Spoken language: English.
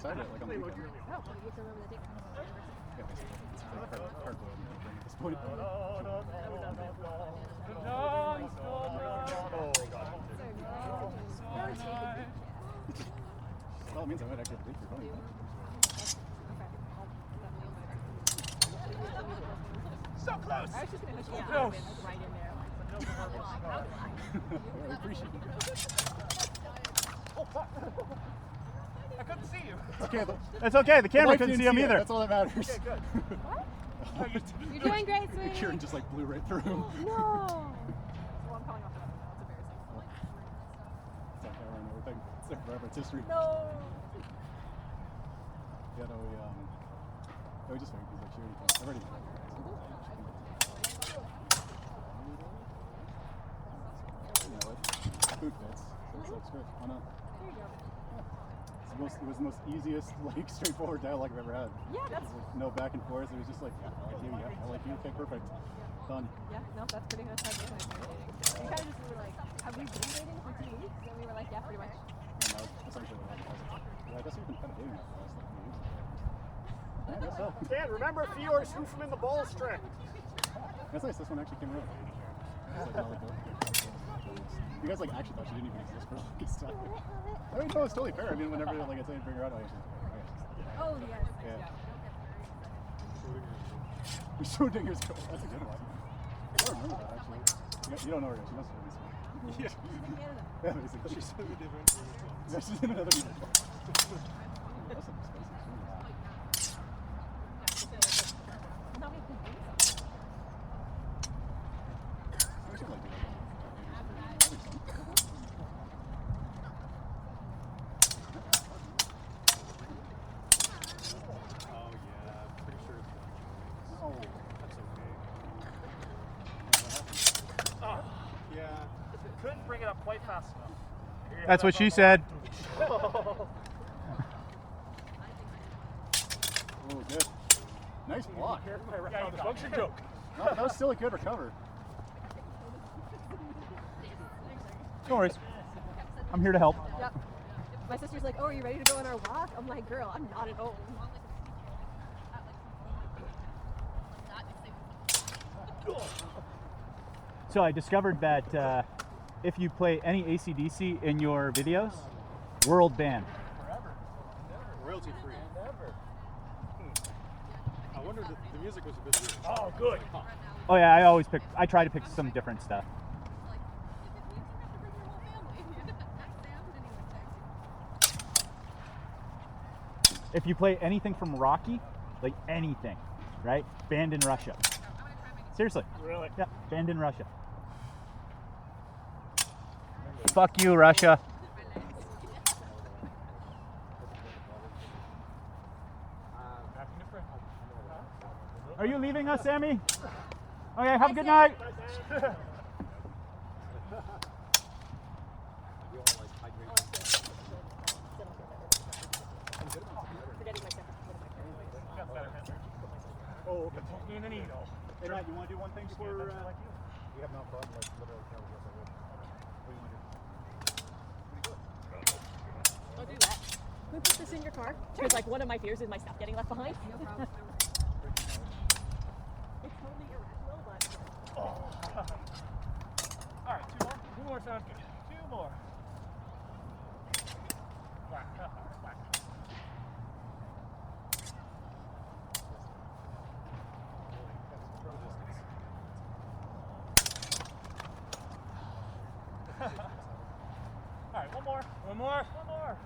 decided it like on the weekend. Oh, you have to remember the date. Yeah, basically. It's like cardboard at this point. Well, it means I might actually have to date for going. So close! I was just going to push you out right in there. I appreciate it. Oh, fuck. I couldn't see you. It's okay. That's okay. The camera couldn't see him either. That's all that matters. Okay, good. What? You're doing great, sweetie. Kieron just like blew right through him. No. Well, I'm calling off the weapon now. It's embarrassing. It's on camera and everything. It's there forever. It's history. No. Yeah, no, we just figured because like Kieron, I've already. You know, food fits. So it's like script. Why not? There you go. It was the most easiest, like, straightforward dialogue I've ever had. Yeah, that's... Like, no back and forth. It was just like, yeah, I like you, yeah, I like you. Okay, perfect. Done. Yeah, no, that's pretty much how we started dating. We kind of just were like, have we been dating for 2 weeks? And we were like, yeah, pretty much. And that was essentially what I was like, yeah, I guess we've been kind of dating after the last like, few weeks. Yeah, I guess so. Dan, remember Fior's Who from in the Balls trick. That's nice. This one actually came around. It's like, not like you guys like actually thought she didn't even exist for the longest time. I mean, no, it's totally fair. I mean, whenever like I say bring her out, I actually. Oh, yes. Yeah. We showed Dinger's girl. That's a good one. I don't remember that actually. You don't know her. She must have been. She's in Canada. Yeah, basically. She's so different. Yeah, she's in another video. That's some spicy shit. Not making things. I should like do that. Couldn't bring it up quite fast enough. That's what she said. Oh, good. Nice block. Yeah, what's your joke? That was still a good recover. No worries. I'm here to help. Yep. My sister's like, oh, are you ready to go on our walk? I'm like, girl, I'm not at home. So I discovered that if you play any AC/DC in your videos, world ban. Forever. Royalty free. Never. I wondered if the music was a bit weird. Oh, good. Oh yeah, I try to pick some different stuff. If you play anything from Rocky, like anything, right? Banned in Russia. Seriously. Really? Yeah, banned in Russia. Fuck you, Russia. Are you leaving us, Sammy? Okay, have a good night. Oh, okay. In a needle. Hey, Matt, you want to do one thing before we have no problem? Like, literally, yes, I would. What do you want to do? Don't do that. Can we put this in your car? Because like one of my fears is my stuff getting left behind. No problem. It's totally irrational, but... All right, two more. Two more sounds good. Two more. Whack. Whack. All right, one more. One more. One more.